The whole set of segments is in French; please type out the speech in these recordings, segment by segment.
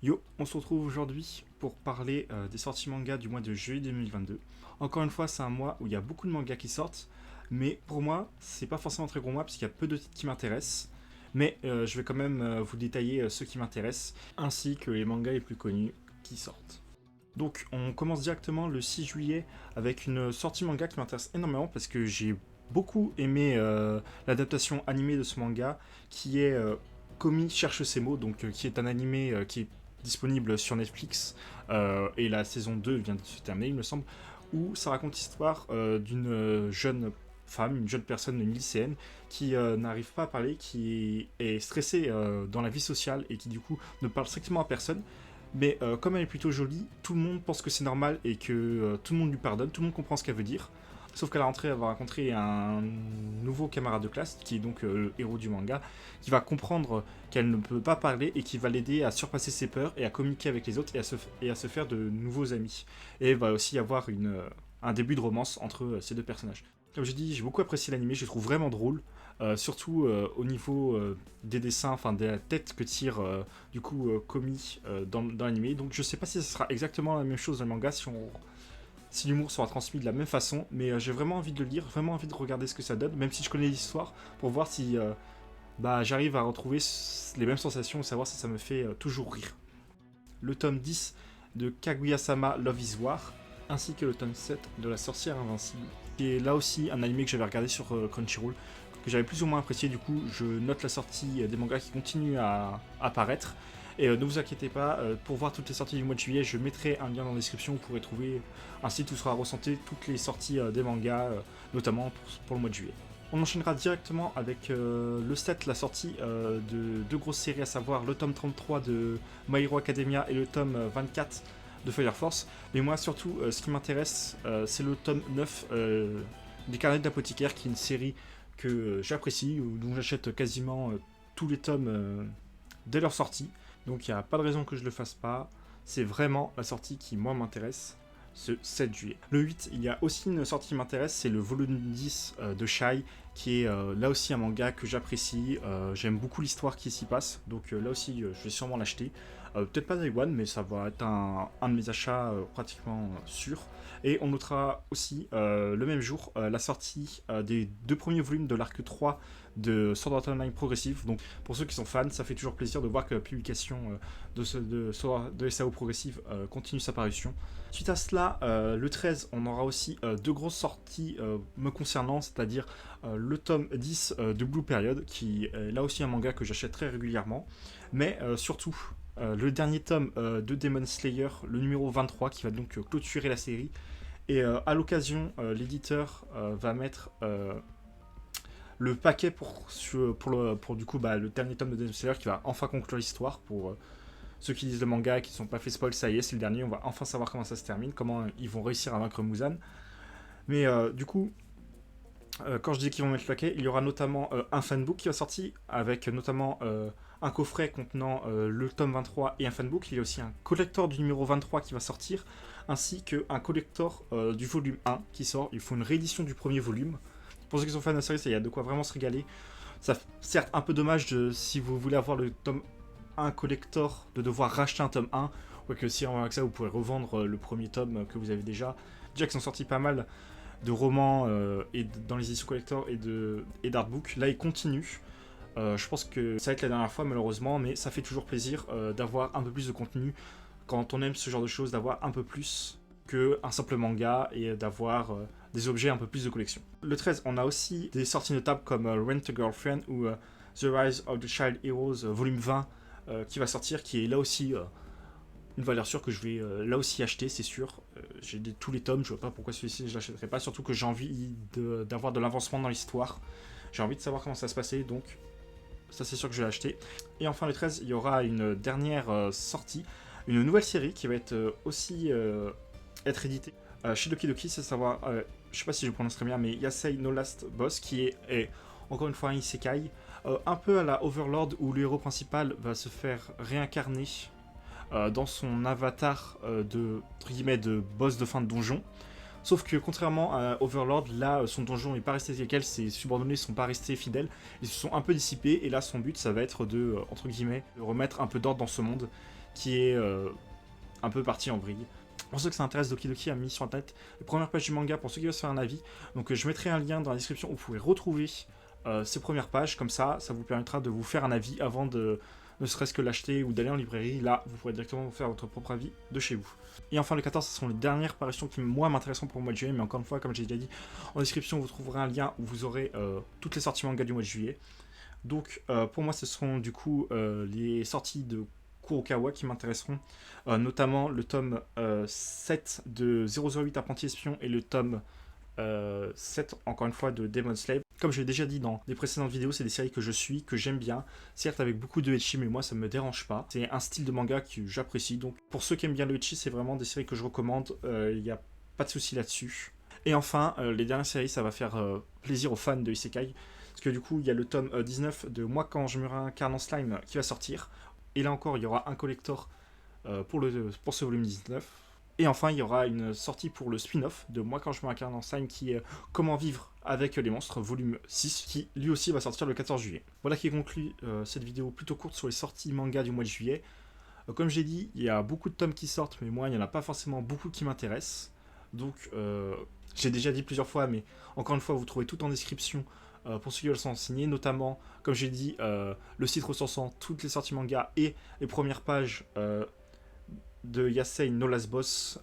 Yo, on se retrouve aujourd'hui pour parler des sorties manga du mois de juillet 2022. Encore une fois, c'est un mois où il y a beaucoup de mangas qui sortent, mais pour moi, c'est pas forcément un très gros mois parce qu'il y a peu de titres qui m'intéressent. Mais je vais quand même vous détailler ceux qui m'intéressent, ainsi que les mangas les plus connus qui sortent. Donc, on commence directement le 6 juillet avec une sortie manga qui m'intéresse énormément parce que j'ai beaucoup aimé l'adaptation animée de ce manga qui est Komi cherche ses mots, donc qui est un animé qui est disponible sur Netflix et la saison 2 vient de se terminer, il me semble, où ça raconte l'histoire d'une jeune femme, une jeune personne, une lycéenne qui n'arrive pas à parler, qui est stressée dans la vie sociale et qui du coup ne parle strictement à personne. Mais comme elle est plutôt jolie, tout le monde pense que c'est normal et que tout le monde lui pardonne, tout le monde comprend ce qu'elle veut dire. Sauf qu'à la rentrée, elle va rencontrer un nouveau camarade de classe, qui est donc le héros du manga, qui va comprendre qu'elle ne peut pas parler et qui va l'aider à surpasser ses peurs et à communiquer avec les autres et à se faire de nouveaux amis. Et il va aussi y avoir un début de romance entre ces deux personnages. Comme j'ai dit, j'ai beaucoup apprécié l'anime, je le trouve vraiment drôle, surtout au niveau des dessins, enfin de la tête que tire du coup Komi dans l'anime. Donc je sais pas si ce sera exactement la même chose dans le manga, si l'humour sera transmis de la même façon, mais j'ai vraiment envie de le lire, vraiment envie de regarder ce que ça donne, même si je connais l'histoire, pour voir si j'arrive à retrouver les mêmes sensations, savoir si ça me fait toujours rire. Le tome 10 de Kaguya-sama Love is War, ainsi que le tome 7 de La Sorcière Invincible, qui est là aussi un anime que j'avais regardé sur Crunchyroll, que j'avais plus ou moins apprécié, du coup je note la sortie des mangas qui continuent à apparaître. Et ne vous inquiétez pas, pour voir toutes les sorties du mois de juillet, je mettrai un lien dans la description, vous pourrez trouver un site où sera recentré toutes les sorties des mangas, notamment pour le mois de juillet. On enchaînera directement avec le 7, la sortie de deux grosses séries, à savoir le tome 33 de My Hero Academia et le tome 24 de Fire Force. Mais moi surtout, ce qui m'intéresse, c'est le tome 9 des Carnets de l'Apothicaire, qui est une série que j'apprécie, dont j'achète quasiment tous les tomes dès leur sortie. Donc il n'y a pas de raison que je le fasse pas. C'est vraiment la sortie qui, moi, m'intéresse, ce 7 juillet. Le 8, il y a aussi une sortie qui m'intéresse, c'est le volume 10 de Shai, qui est là aussi un manga que j'apprécie. J'aime beaucoup l'histoire qui s'y passe, donc là aussi, je vais sûrement l'acheter. Peut-être pas Day One, mais ça va être un de mes achats pratiquement sûr. Et on notera aussi le même jour la sortie des deux premiers volumes de l'arc 3 de Sword Art Online Progressive. Donc pour ceux qui sont fans, ça fait toujours plaisir de voir que la publication de SAO Progressive continue sa parution. Suite à cela, le 13, on aura aussi deux grosses sorties me concernant, c'est-à-dire le tome 10 de Blue Period, qui est là aussi un manga que j'achète très régulièrement, mais surtout le dernier tome de Demon Slayer, le numéro 23, qui va donc clôturer la série. Et à l'occasion, l'éditeur va mettre le paquet pour du coup le dernier tome de Demon Slayer, qui va enfin conclure l'histoire. Pour ceux qui lisent le manga et qui ne sont pas fait spoil, ça y est, c'est le dernier, on va enfin savoir comment ça se termine, comment ils vont réussir à vaincre Muzan. Mais du coup, quand je dis qu'ils vont mettre le paquet, il y aura notamment un fanbook qui va sortir, avec notamment un coffret contenant le tome 23 et un fanbook. Il y a aussi un collector du numéro 23 qui va sortir, ainsi qu'un collector du volume 1 qui sort. Il faut une réédition du premier volume. Pour ceux qui sont fans de la série, il y a de quoi vraiment se régaler. Ça, certes, un peu dommage si vous voulez avoir le tome 1 collector, de devoir racheter un tome 1, ou que si avec ça vous pourrez revendre le premier tome que vous avez déjà. Déjà qu'ils sont sortis pas mal de romans dans les éditions collector et d'artbook. Là, ils continuent. Je pense que ça va être la dernière fois, malheureusement, mais ça fait toujours plaisir d'avoir un peu plus de contenu quand on aime ce genre de choses, d'avoir un peu plus qu'un simple manga et d'avoir des objets un peu plus de collection. Le 13, on a aussi des sorties notables comme Rent a Girlfriend ou The Rise of the Child Heroes volume 20 qui va sortir, qui est là aussi une valeur sûre que je vais là aussi acheter, c'est sûr. J'ai tous les tomes, je vois pas pourquoi celui-ci je l'achèterais pas, surtout que j'ai envie d'avoir de l'avancement dans l'histoire. J'ai envie de savoir comment ça se passait, donc ça c'est sûr que je vais l'acheter. Et enfin le 13, il y aura une dernière sortie, une nouvelle série qui va être aussi être éditée chez Doki Doki, c'est savoir, je sais pas si je prononce très bien, mais Yasei no Last Boss, qui est encore une fois un isekai, un peu à la Overlord, où le héros principal va se faire réincarner dans son avatar de boss de fin de donjon. Sauf que contrairement à Overlord, là son donjon n'est pas resté tel quel, ses subordonnés ne sont pas restés fidèles, ils se sont un peu dissipés, et là son but ça va être de, entre guillemets, de remettre un peu d'ordre dans ce monde qui est un peu parti en vrille. Pour ceux que ça intéresse, Doki Doki a mis sur internet les premières pages du manga pour ceux qui veulent se faire un avis. Donc je mettrai un lien dans la description où vous pouvez retrouver ces premières pages. Comme ça vous permettra de vous faire un avis avant de ne serait-ce que l'acheter ou d'aller en librairie. Là, vous pourrez directement vous faire votre propre avis de chez vous. Et enfin, le 14, ce sont les dernières parutions qui, moi, m'intéresseront pour le mois de juillet. Mais encore une fois, comme j'ai déjà dit, en description, vous trouverez un lien où vous aurez toutes les sorties manga du mois de juillet. Donc, pour moi, ce seront du coup les sorties de Kurokawa qui m'intéresseront, notamment le tome 7 de 008 Apprenti Espion et le tome 7, encore une fois, de Demon Slave. Comme je l'ai déjà dit dans les précédentes vidéos, c'est des séries que je suis, que j'aime bien, certes avec beaucoup de ecchi, mais moi ça me dérange pas. C'est un style de manga que j'apprécie, donc pour ceux qui aiment bien le ecchi, c'est vraiment des séries que je recommande, il n'y a pas de souci là-dessus. Et enfin, les dernières séries, ça va faire plaisir aux fans de Isekai, parce que du coup, il y a le tome 19 de Moi quand je me réincarne en slime qui va sortir, et là encore, il y aura un collector pour ce volume 19. Et enfin, il y aura une sortie pour le spin-off de Moi quand je me réincarne en slime qui est Comment vivre avec les monstres, volume 6, qui lui aussi va sortir le 14 juillet. Voilà qui conclut cette vidéo plutôt courte sur les sorties manga du mois de juillet. Comme j'ai dit, il y a beaucoup de tomes qui sortent, mais moi, il n'y en a pas forcément beaucoup qui m'intéressent. Donc, j'ai déjà dit plusieurs fois, mais encore une fois, vous trouvez tout en description pour ceux qui veulent s'en renseigner, notamment, comme j'ai dit, le site recensant toutes les sorties manga et les premières pages de Yasei No Last Boss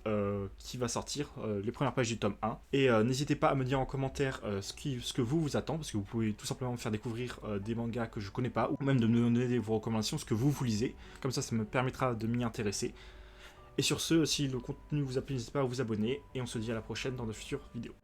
qui va sortir, les premières pages du tome 1. Et n'hésitez pas à me dire en commentaire ce que vous attend, parce que vous pouvez tout simplement me faire découvrir des mangas que je connais pas, ou même de me donner vos recommandations, ce que vous lisez. Comme ça me permettra de m'y intéresser. Et sur ce, si le contenu vous a plu, n'hésitez pas à vous abonner, et on se dit à la prochaine dans de futures vidéos.